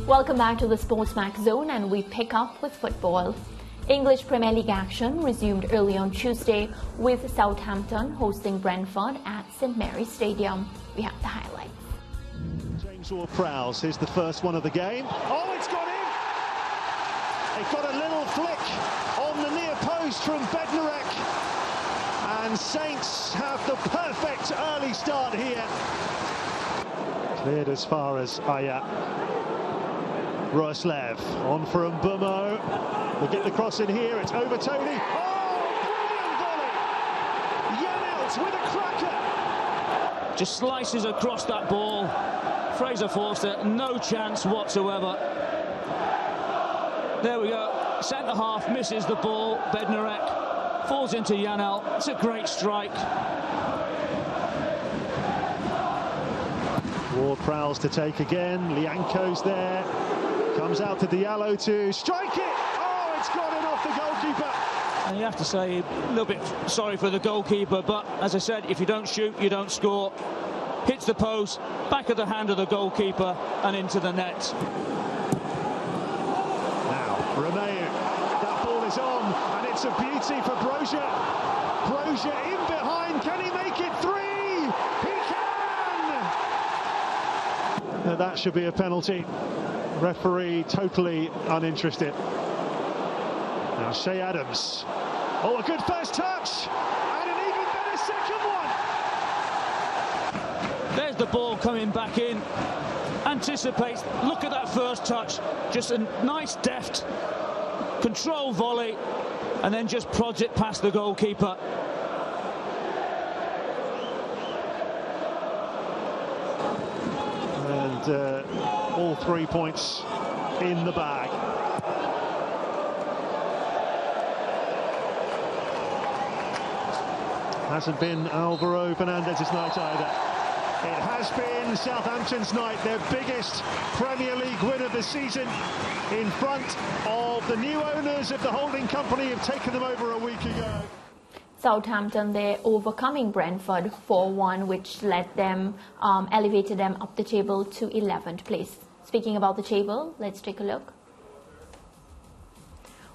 Welcome back to the SportsMax zone, and we pick up with football. English Premier League action resumed early on Tuesday with Southampton hosting Brentford at St Mary's Stadium. We have the highlights. James Ward-Prowse, here's the first one of the game. Oh, it's gone in! It got a little flick on the near post from Bednarek. And Saints have the perfect early start here. Cleared as far as Aya. Roeslev on for Mbumo. We'll get the cross in here. It's over Tony. Oh, brilliant volley! Janelt with a cracker. Just slices across that ball. Fraser Forster, no chance whatsoever. There we go. Centre half misses the ball. Bednarek falls into Janelt. It's a great strike. Ward-Prowse to take again. Lianco's there. Comes out to Diallo to strike it. Oh, it's gone in off the goalkeeper. And you have to say a little bit sorry for the goalkeeper, but as I said, if you don't shoot, you don't score. Hits the post, back of the hand of the goalkeeper and into the net. Now, Romeu. That ball is on, and it's a beauty for Brozier. Brozier in behind. Can he make it three? He can! That should be a penalty. Referee totally uninterested. Now Shea Adams. Oh, a good first touch, and an even better second one. There's the ball coming back in. Anticipates. Look at that first touch. Just a nice, deft, control volley, and then just prods it past the goalkeeper. And all 3 points in the bag. Hasn't been Alvaro Fernandez's night either. It has been Southampton's night, their biggest Premier League win of the season, in front of the new owners of the holding company who've taken them over a week ago. Southampton, they're overcoming Brentford 4-1, which led them, elevated them up the table to 11th place. Speaking about the table, let's take a look.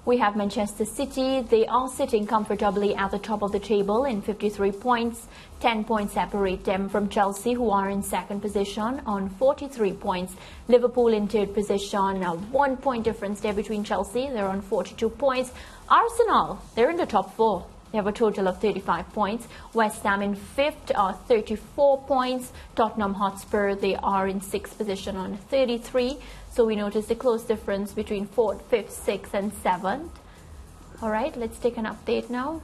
We have Manchester City. They are sitting comfortably at the top of the table in 53 points. 10 points separate them from Chelsea, who are in second position on 43 points. Liverpool in third position. 1 point difference there between Chelsea. They're on 42 points. Arsenal, they're in the top four. They have a total of 35 points. West Ham in fifth, 34 points. Tottenham Hotspur, they are in sixth position on 33. So we notice the close difference between fourth, fifth, sixth, and seventh. All right, let's take an update now.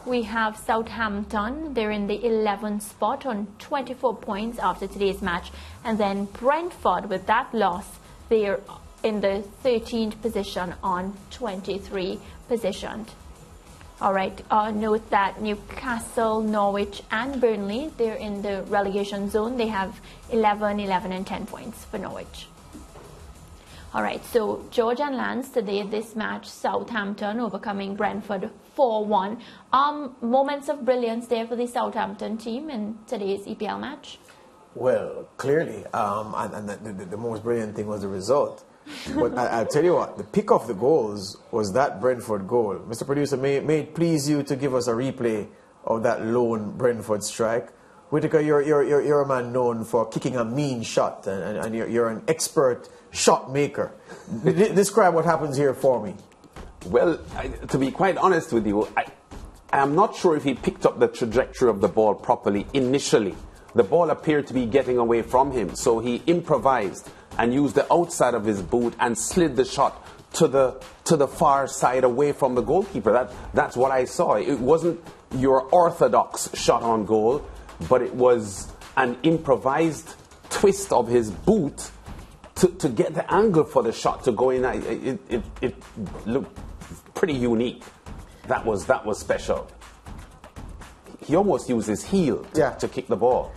We have Southampton. They're in the 11th spot on 24 points after today's match. And then Brentford, with that loss, they're in the 13th position on 23 positioned. All right, note that Newcastle, Norwich, and Burnley, they're in the relegation zone. They have 11, 11, and 10 points for Norwich. All right, so George and Lance, today this match, Southampton overcoming Brentford 4-1. Moments of brilliance there for the Southampton team in today's EPL match? Well, clearly, and the most brilliant thing was the result. But I'll tell you what, the pick of the goals was that Brentford goal. Mr. Producer, may it please you to give us a replay of that lone Brentford strike. Whitaker, you're a man known for kicking a mean shot, and you're an expert shot maker. Describe what happens here for me. Well, to be quite honest with you, I am not sure if he picked up the trajectory of the ball properly initially. The ball appeared to be getting away from him, so he improvised and used the outside of his boot and slid the shot to the far side away from the goalkeeper. That's what I saw. It wasn't your orthodox shot on goal, but it was an improvised twist of his boot to get the angle for the shot to go in. It looked pretty unique. That was special. He almost used his heel to kick the ball.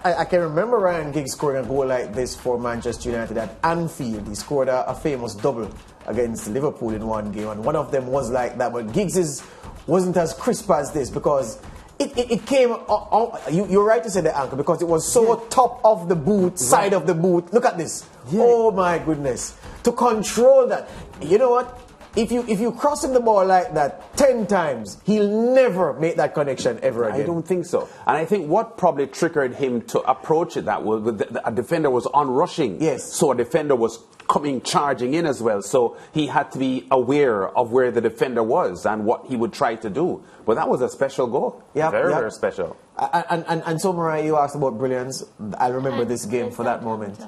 I can remember Ryan Giggs scoring a goal like this for Manchester United at Anfield. He scored a famous double against Liverpool in one game, and one of them was like that. But Giggs wasn't as crisp as this, because it came, you're right to say the ankle, because it was so top of the boot, side of the boot. Look at this. Yeah. Oh my goodness. To control that. You know what? If you cross him the ball like that 10 times, he'll never make that connection ever again. I don't think so. And I think what probably triggered him to approach it that was a defender was on-rushing. Yes. So a defender was charging in as well. So he had to be aware of where the defender was and what he would try to do. But that was a special goal. Yeah, very special. And so, Mariah, you asked about brilliance. I remember this game for that moment.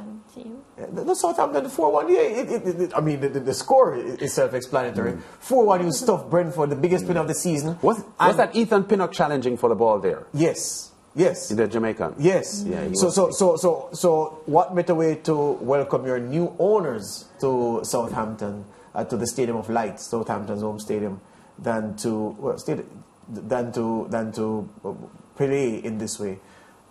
The Southampton 4-1, yeah, I mean, the score is self-explanatory. 4-1, you stuffed Brentford, the biggest win of the season. Was that Ethan Pinnock challenging for the ball there? Yes. Yes. The Jamaican? Yes. Yeah, so what better way to welcome your new owners to Southampton, to the Stadium of Light, Southampton's home stadium, than to play in this way.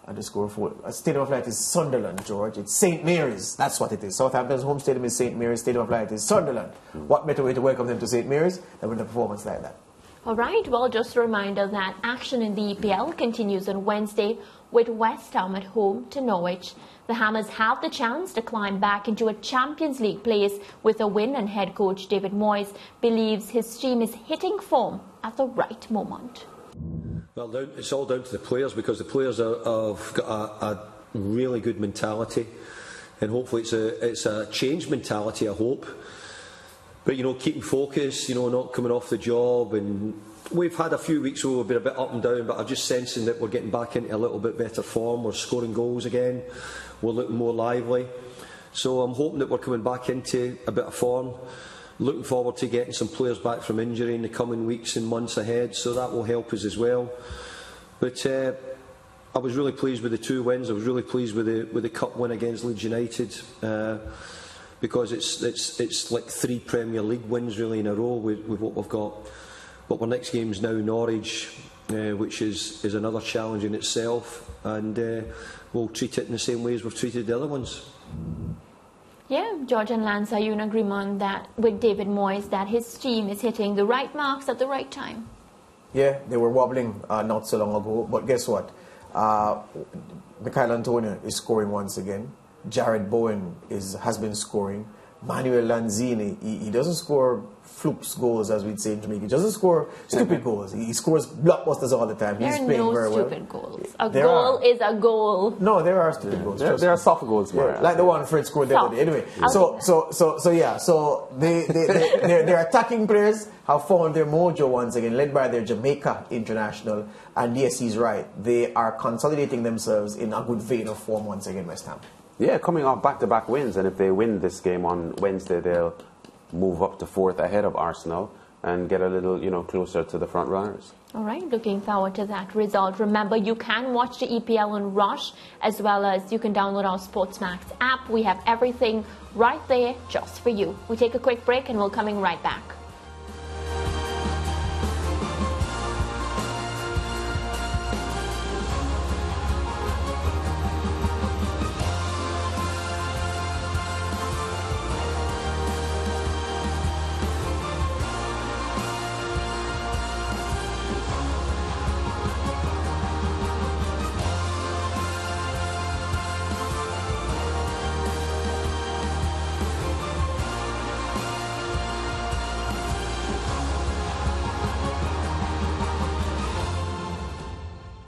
And the score for Stadium of Light is Sunderland, George. It's St. Mary's. That's what it is. Southampton's home stadium is St. Mary's. Stadium of Light is Sunderland. What better way to welcome them to St. Mary's than with a performance like that? All right. Well, just a reminder that action in the EPL continues on Wednesday with West Ham at home to Norwich. The Hammers have the chance to climb back into a Champions League place with a win, and head coach David Moyes believes his team is hitting form at the right moment. Well, it's all down to the players, because the players have got a really good mentality, and hopefully it's a changed mentality, I hope. But, you know, keeping focus, you know, not coming off the job. And we've had a few weeks where we've been a bit up and down, but I'm just sensing that we're getting back into a little bit better form. We're scoring goals again. We're looking more lively. So I'm hoping that we're coming back into a bit of form. Looking forward to getting some players back from injury in the coming weeks and months ahead, so that will help us as well. But I was really pleased with the 2 wins. I was really pleased with the cup win against Leeds United, because it's like 3 Premier League wins really in a row with what we've got. But our next game is now Norwich, which is another challenge in itself, and we'll treat it in the same way as we've treated the other ones. Yeah, George and Lance, are you in agreement that with David Moyes that his team is hitting the right marks at the right time? Yeah, they were wobbling not so long ago, but guess what? Michael Antonio is scoring once again. Jared Bowen has been scoring. Manuel Lanzini, he doesn't score flukes goals, as we'd say in Jamaica. He doesn't score stupid goals. He scores blockbusters all the time. He's playing very well. There are no stupid goals. A goal is a goal. No, there are stupid goals. There are soft goals, yeah, like the one Fred scored the other day. Anyway, so their attacking players have found their mojo once again, led by their Jamaica international. And yes, he's right. They are consolidating themselves in a good vein of form once again, West Ham. Yeah, coming off back-to-back wins, and if they win this game on Wednesday, they'll move up to 4th ahead of Arsenal and get a little, closer to the front runners. All right, looking forward to that result. Remember, you can watch the EPL on Rush, as well as you can download our SportsMax app. We have everything right there just for you. We take a quick break and we're coming right back.